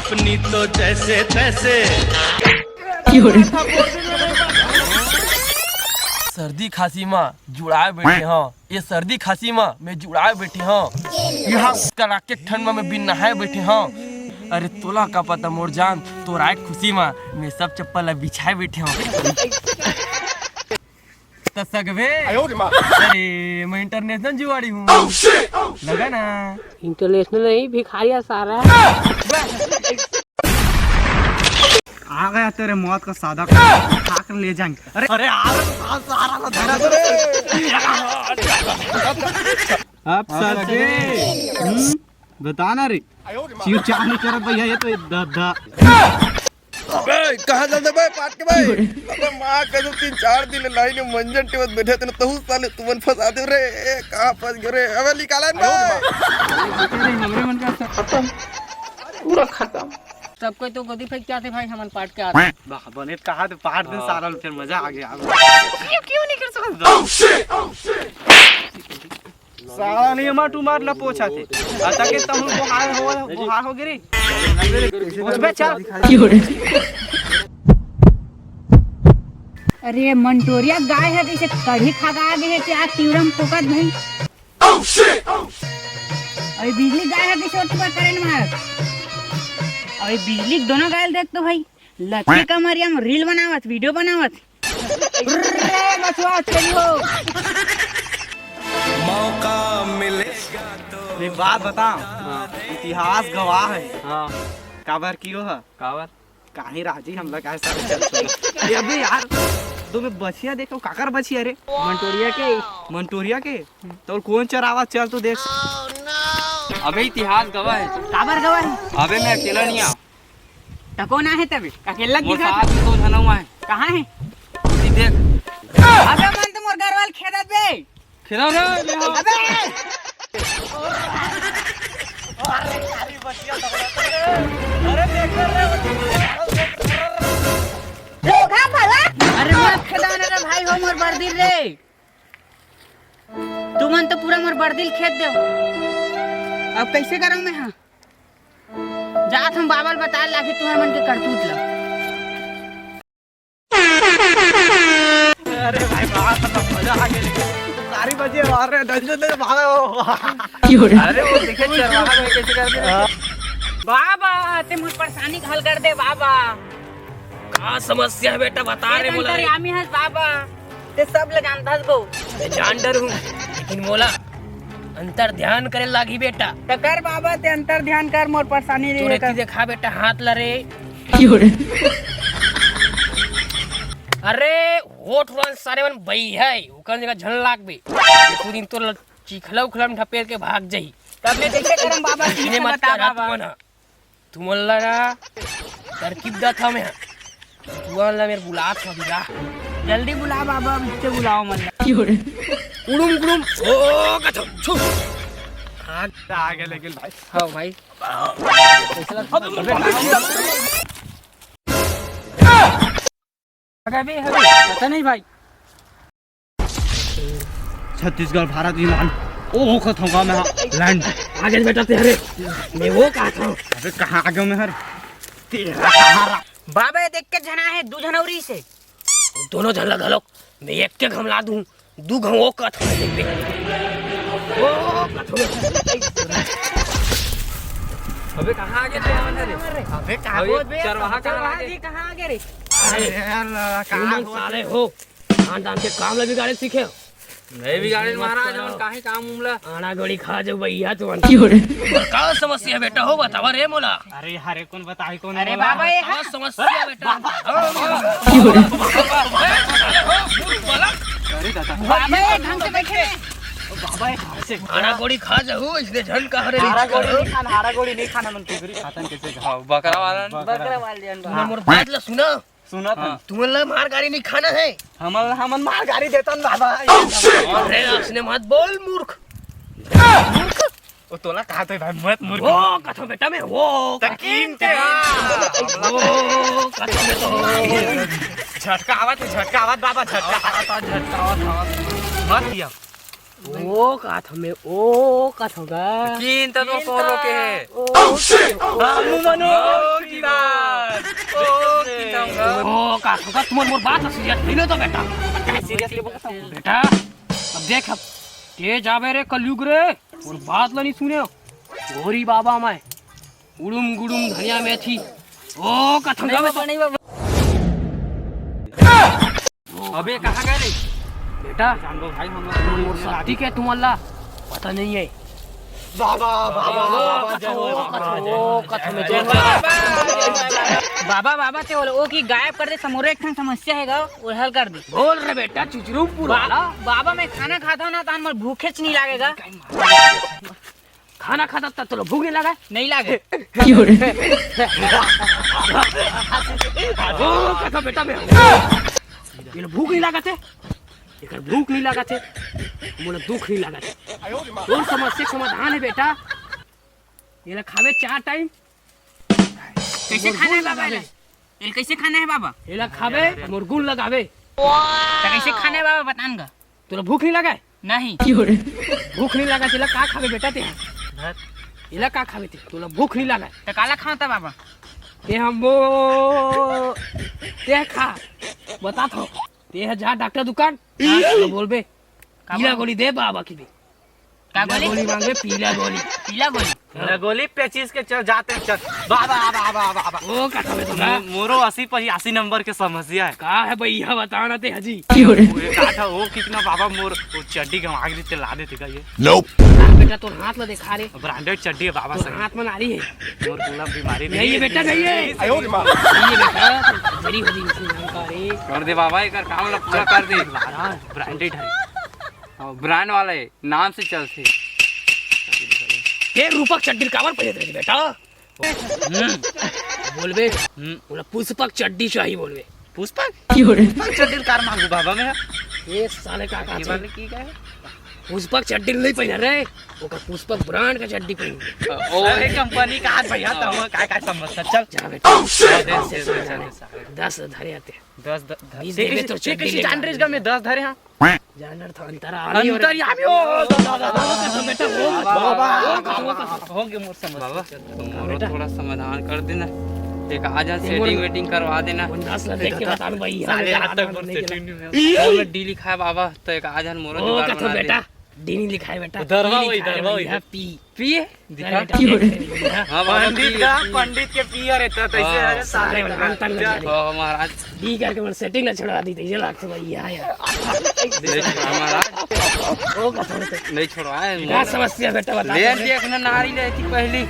अपनी तो जैसे तैसे। सर्दी खांसी में जुड़ाए बैठे हाँ, ये सर्दी खांसी में मैं जुड़ाए बैठे हाँ, यहाँ कड़ाके ठंड में मैं बिन नहाए बैठे हाँ। अरे तोला का पता मोर जान, तो राय खुशी में मैं सब चप्पल बिछाए बैठे हूँ। सगवे अरे मैं इंटरनेशनल जुआड़ी हूँ, लगा ना? इंटरनेशनल नहीं, भिखारिया सारा। आ गया तेरे मौत का सादा उठा कर ले जाएंगे। अरे अरे अब सर बता ना रे चीर चार नहीं कर भैया, ये तो दादा कहाँ चलते भाई पाट के भाई। अबे माँ का जो 3-4 दिन लाइन में मंजन टेवत बैठे थे तहु साले तुमन फंसा दे रे। कहाँ फंस गए रे? अबे निकाला भाई। हमरे मन का खत्म, पूरा खत्म। सबको तो गोदी फेंक जाते भाई, हमन पाट के आते। बने कहा तो पाट दिन सारा फिर मजा आ गया। क्यों नहीं कर सकता साला नहीं मार तू मार लपोछा थे आता के तुम बुहार हो गिरी बे चल। अरे मंटोरिया गाय है जैसे कढ़ी खा गए है क्या तीव्रम फोकस भाई। अरे बिजली गाय है जैसे ओटवा करें मार। अरे बिजली दोनों गाय देख तो भाई, लक्की कमरिया में रील बनावत वीडियो बनावत। मछुआ चलियो मौका मिलेगा तो। एक बात बता, इतिहास गवाह है। हाँ काबर कियो है काबर काहे राजी हम लोग ऐसा चलते। अबे यार तुम्हें बछिया देखो, काकर बछिया रे? मंटोरिया के तो कौन चरावा चल तो देख। अबे इतिहास गवाह है। काबर गवा है? अबे मैं अकेला नहीं आ, टकोना है तभी अकेला की साथ में 2 जना हुआ है। कहाँ है? देख अबे मन तो मोर घर वाल खेदत बे खेला रे अबे। अरे मत खेदा रे भाई, हो मोर बर्दिल रे। तू मन तो पूरा मोर बर्दिल खेद दे। अब कैसे करूं मैं? हाँ जात हम बाबल बता लागे तुहर मन के करतूत ला। अरे भाई बात मजा आ गया। सारी बजे मार रहे दंजन भागो। अरे वो देखे चरवाहा में कैसे कर दे बाबा ते मुझ परेशानी हल कर दे बाबा। का समस्या है बेटा बता रे मोला। आमी हस बाबा ते सब ल जानता हस गो। मैं जान डर हूँ लेकिन मोला अंतर ध्यान करे लागी बेटा। तो कर बाबा ते अंतर ध्यान कर, मोर परेशानी रे तूने कर। देखा बेटा हाथ लरे। अरे होठ वाल सारे मन बई है उकन जगह झन लाग बे तू दिन तो चिखला उखला में ढपेर के भाग जाई। तब मैं कैसे करम बाबा? इने मत बता करा बाबा। तू मोला ना तरकीब दा था मैं तू वाला मेरे बुला था बिला। जल्दी बुला बाबा, मुझसे बुलाओ मन। उड़ुम गुड़ुम ओ कथम छु आ गए लेकिन भाई। हां भाई अबे पता नहीं भाई। छत्तीसगढ़ भारत विमान ओ खत्म होगा मैं लैंड। आगे बेटा तेरे मैं वो कहा था। अबे कहाँ आ गया मैं हर तेरा कहाँ बाबा ये देख के जना है 2 जनवरी से। दोनों जन लगा लो, मैं एक के घमला दूं 2 घम वो कथ देख बे ओ अबे कहाँ आ गए थे मन रे? अबे कहाँ बोल बे चरवाहा कहाँ जी कहाँ आ गए रे? अरे यार कहाँ साले हो खानदान के काम लगे गाड़ी सीखे नहीं बिगाड़े महाराज, हम काहे काम उमला आना गोली खा जाओ भैया तुम। का समस्या बेटा हो बतावा रे मोला। अरे हरे कौन बताई कौन? अरे बाबा ये का समस्या बेटा बाबा ये ढंग से बैठे। बाबा कहाँ से आना गोली खा जाओ इसने झन का हरे हारा गोली नहीं खाना मन टुकरी खातन कैसे खाओ? बकरा वाला बकरा वाल दियन तुमने मोर बात ला सुना। सुना था तुम्हें मार गाड़ी नहीं खाना है। हमन मार गाड़ी देता बाबा। अरे आपने मत बोल मूर्ख। ओ तोला कहा तो भाई मत मूर्ख। वो कथो बेटा मैं वो तकीम ते वो कथो में तो झटका आवाज बाबा झटका आवाज मत दिया। वो कथो में ओ कथो गा कीन तो को रोके है। मनो ओ का होगा तुम मोर बात सीरियस नहीं ले तो बेटा सीरियसली बेटा अब देख अब ते जावे रे कलयुग रे और बात ला नहीं सुने गोरी बाबा मैं उड़ुम गुड़ुम धनिया मेथी ओ कथम नहीं बाबा अबे कहाँ गए रे बेटा भाई मोर शादी के तुम अल्लाह पता नहीं है बाबा बाबा ते वो की गायब कर दे समोरे एक ठन समस्या है गा वो हल कर दे बोल रे बेटा चुचरू पूरा बाबा मैं खाना खाता हूँ ना तो मैं भूखे नहीं लागेगा खाना खाता था तो भूख नहीं लगा नहीं लागे ओ कथा बेटा मैं ये भूख नहीं लगा थे एकर भूख नहीं लगा थे मोला दुख नहीं लगा थे और समस्या समाधान है बेटा ये खावे 4 टाइम कैसे खाना है बाबा ये कैसे खाना है बाबा ये खावे मोर गुण लगावे तो कैसे खाना है बाबा बतानगा तोरा भूख नहीं लगा नहीं भूख नहीं लगा तेला का खावे बेटा ते इला का खावे ते तोला भूख नहीं लगा तो काला खाता बाबा ते हम वो ते खा बता तो ते जा डॉक्टर दुकान तो बोलबे पीला गोली दे बाबा की भी का गोली मांगे पीला गोली गोली 25 के चल जाते चल बाबा बाबा ओ का खावे तो मोरो 80 नंबर के समस्या है का है भैया बताना ते हजी वो का था वो कितना बाबा मोर वो चड्डी के मांग रही ला देते का ये बेटा तो हाथ में दिखा रे ब्रांडेड चड्डी है बाबा तो हाथ में नारी है मोर पूरा बीमारी नहीं है बेटा नहीं है आयो रे मां ये बेटा मेरी हजी रे कर दे बाबा एक काम ला पूरा कर दे ब्रांडेड है ब्रांड वाला है नाम से चलते ये रूपक चड्डी कावर पहित रे बेटा बोलबे बोला पुष्पक चड्डी चाहिए बोलबे पुष्पक चड्डी कार मांगू बाबा मैं ये साले का ये वाले की का है पुष्पक चड्डी नहीं पहन रे ओकर पुष्पक ब्रांड का चड्डी पहन ओए कंपनी का हाथ भैया तो काय समझता चल जा बेटा 10 धरे आते 10 20 देबे तो चड्डी किसी जान रेस का में 10 धरे हां जानर था अंतर यामी ओ बेटा बाबा हो गए मोर समझ बाबा मोरो थोड़ा समाधान कर देना एक आजा सेटिंग वेटिंग करवा देना 10 ला देख के बता भैया साले हाथ तक सेटिंग और डी लिखा है बाबा तो एक आजा मोरो ओ जुगाड़ कथो बना बेटा दे डीनी लिखा है बेटा दरवा वही पी पिए दिखा हां बाबा पंडित के पियर है तो ऐसे सारे अंतर ओ महाराज डी करके मन सेटिंग ना छोड़ा दी ये लाख से भैया यार महाराज ओ कथो नहीं छोड़वाए क्या समस्या बेटा बता ले देखना नारी लेती पहली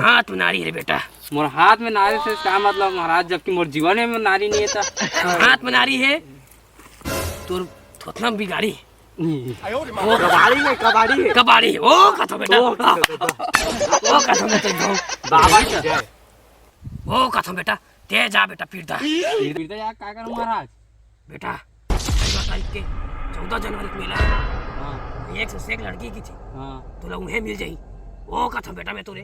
हाथ में नारी है बेटा मोर हाथ में नारी से क्या मतलब महाराज जबकि मोर जीवन में नारी नहीं है था हाथ में नारी है तोर थोतना बिगाड़ी कबाड़ी है कबाड़ी ओ कथो बेटा ओ कथो में तो बाबा ओ कथो बेटा ते जा बेटा पीड़दा फिर यार क्या करूं महाराज बेटा 14 तारीख के 14 जनवरी को मिला हां एक से एक लड़की की थी हां तो लोग उन्हें मिल जाई ओ कथो बेटा मैं तोरे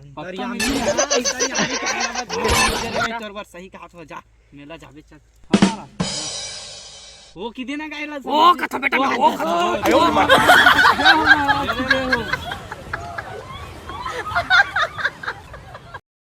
सही कहा तो जा मेला जाबे चल वो की देना गायला ओ कथो बेटा ओ कथो